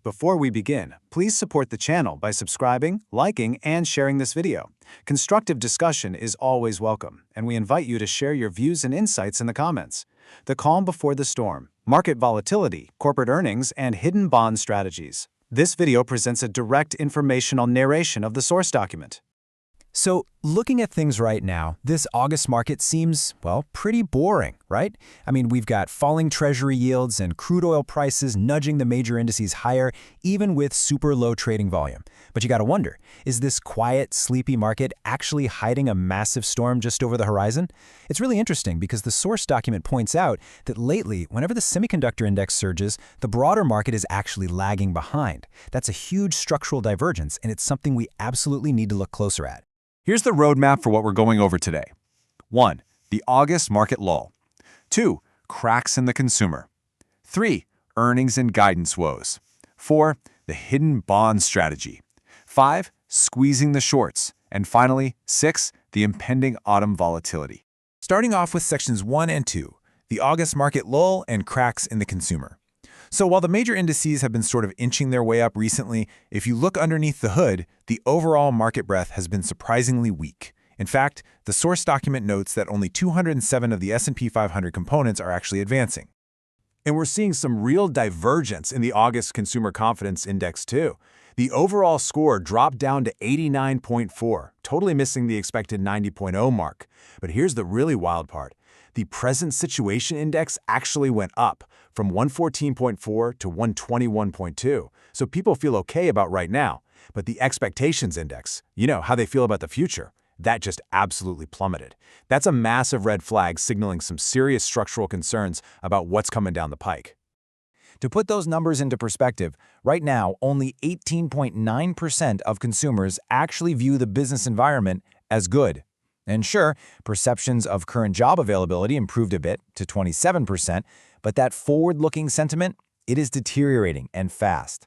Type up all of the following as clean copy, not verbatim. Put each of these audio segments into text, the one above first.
Before we begin, please support the channel by subscribing, liking, and sharing this video. Constructive discussion is always welcome, and we invite you to share your views and insights in the comments. The calm before the storm, market volatility, corporate earnings, and hidden bond strategies. This video presents a direct informational narration of the source document. So, looking at things right now, this August market seems, well, pretty boring, right? I mean, we've got falling treasury yields and crude oil prices nudging the major indices higher, even with super low trading volume. But you gotta wonder, is this quiet, sleepy market actually hiding a massive storm just over the horizon? It's really interesting because the source document points out that lately, whenever the semiconductor index surges, the broader market is actually lagging behind. That's a huge structural divergence, and it's something we absolutely need to look closer at. Here's the roadmap for what we're going over today. 1. The August market lull. 2. Cracks in the consumer. 3. Earnings and guidance woes. 4. The hidden bond strategy. 5. Squeezing the shorts. And finally, 6. The impending autumn volatility. Starting off with sections 1 and 2, the August market lull and cracks in the consumer. So while the major indices have been sort of inching their way up recently, if you look underneath the hood, the overall market breadth has been surprisingly weak. In fact, the source document notes that only 207 of the S&P 500 components are actually advancing. And we're seeing some real divergence in the August Consumer Confidence Index too. The overall score dropped down to 89.4, totally missing the expected 90.0 mark. But here's the really wild part. The Present Situation Index actually went up from 114.4 to 121.2. So people feel okay about right now. But the Expectations Index, how they feel about the future, that just absolutely plummeted. That's a massive red flag signaling some serious structural concerns about what's coming down the pike. To put those numbers into perspective, right now, only 18.9% of consumers actually view the business environment as good. And sure, perceptions of current job availability improved a bit to 27%, but that forward-looking sentiment, it is deteriorating and fast.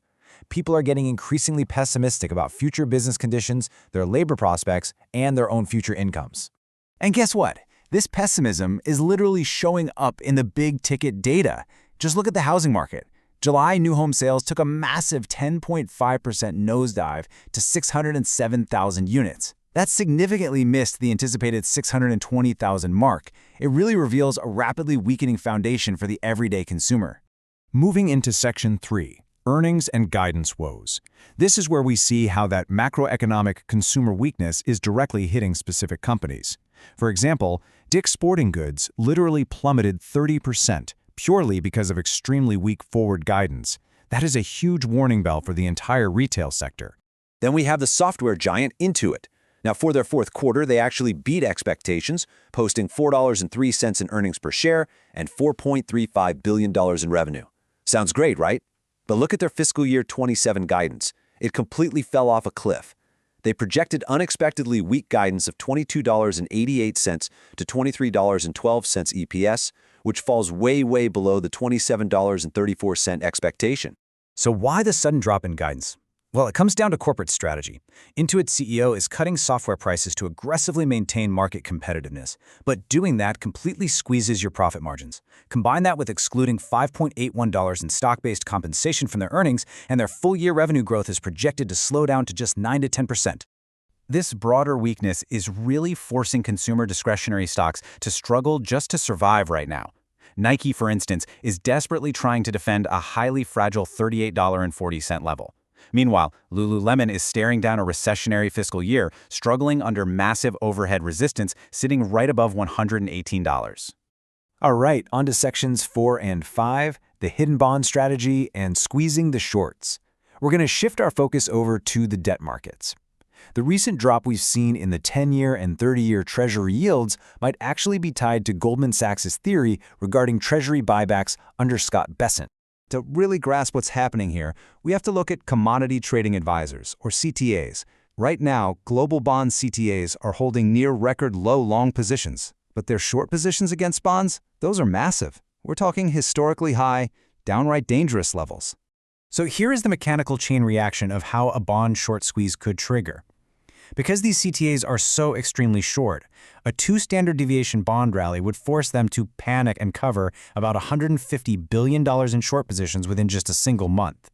People are getting increasingly pessimistic about future business conditions, their labor prospects, and their own future incomes. And guess what? This pessimism is literally showing up in the big-ticket data. Just look at the housing market. July new home sales took a massive 10.5% nosedive to 607,000 units. That significantly missed the anticipated 620,000 mark. It really reveals a rapidly weakening foundation for the everyday consumer. Moving into Section 3, Earnings and Guidance Woes. This is where we see how that macroeconomic consumer weakness is directly hitting specific companies. For example, Dick's Sporting Goods literally plummeted 30%, purely because of extremely weak forward guidance. That is a huge warning bell for the entire retail sector. Then we have the software giant Intuit. Now, for their fourth quarter, they actually beat expectations, posting $4.03 in earnings per share and $4.35 billion in revenue. Sounds great, right? But look at their fiscal year 27 guidance. It completely fell off a cliff. They projected unexpectedly weak guidance of $22.88 to $23.12 EPS, which falls way below the $27.34 expectation. So why the sudden drop in guidance? Well, it comes down to corporate strategy. Intuit's CEO is cutting software prices to aggressively maintain market competitiveness, but doing that completely squeezes your profit margins. Combine that with excluding $5.81 in stock-based compensation from their earnings, and their full-year revenue growth is projected to slow down to just 9 to 10%. This broader weakness is really forcing consumer discretionary stocks to struggle just to survive right now. Nike, for instance, is desperately trying to defend a highly fragile $38.40 level. Meanwhile, Lululemon is staring down a recessionary fiscal year, struggling under massive overhead resistance, sitting right above $118. All right, on to sections 4 and 5, the hidden bond strategy and squeezing the shorts. We're going to shift our focus over to the debt markets. The recent drop we've seen in the 10-year and 30-year Treasury yields might actually be tied to Goldman Sachs' theory regarding Treasury buybacks under Scott Bessent. To really grasp what's happening here, we have to look at commodity trading advisors, or CTAs. Right now, global bond CTAs are holding near record low long positions, but their short positions against bonds, those are massive. We're talking historically high, downright dangerous levels. So here is the mechanical chain reaction of how a bond short squeeze could trigger. Because these CTAs are so extremely short, a 2 standard deviation bond rally would force them to panic and cover about $150 billion in short positions within just a single month.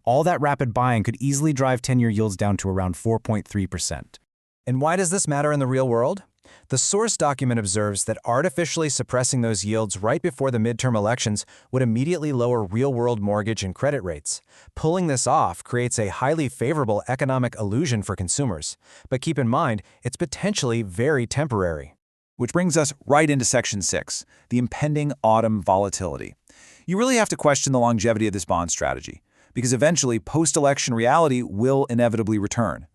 All that rapid buying could easily drive 10-year yields down to around 4.3%. And why does this matter in the real world? The source document observes that artificially suppressing those yields right before the midterm elections would immediately lower real-world mortgage and credit rates. Pulling this off creates a highly favorable economic illusion for consumers. But keep in mind, it's potentially very temporary. Which brings us right into Section 6, the impending autumn volatility. You really have to question the longevity of this bond strategy, because eventually post-election reality will inevitably return.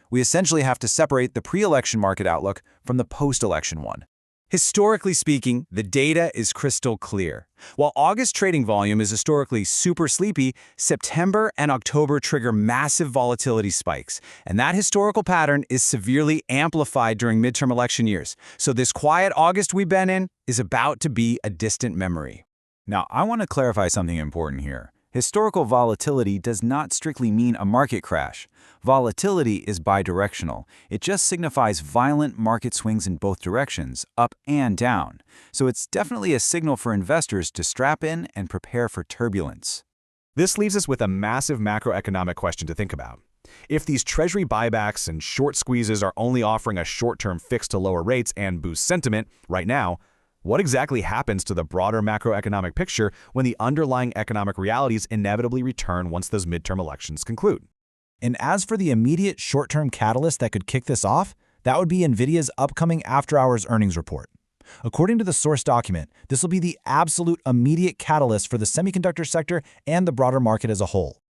We essentially have to separate the pre-election market outlook from the post-election one. Historically speaking, the data is crystal clear. While August trading volume is historically super sleepy, September and October trigger massive volatility spikes, and that historical pattern is severely amplified during midterm election years. So this quiet August we've been in is about to be a distant memory. Now, I want to clarify something important here. Historical volatility does not strictly mean a market crash. Volatility is bidirectional. It just signifies violent market swings in both directions, up and down. So it's definitely a signal for investors to strap in and prepare for turbulence. This leaves us with a massive macroeconomic question to think about. If these treasury buybacks and short squeezes are only offering a short-term fix to lower rates and boost sentiment right now, what exactly happens to the broader macroeconomic picture when the underlying economic realities inevitably return once those midterm elections conclude? And as for the immediate short-term catalyst that could kick this off, that would be NVIDIA's upcoming after-hours earnings report. According to the source document, this will be the absolute immediate catalyst for the semiconductor sector and the broader market as a whole.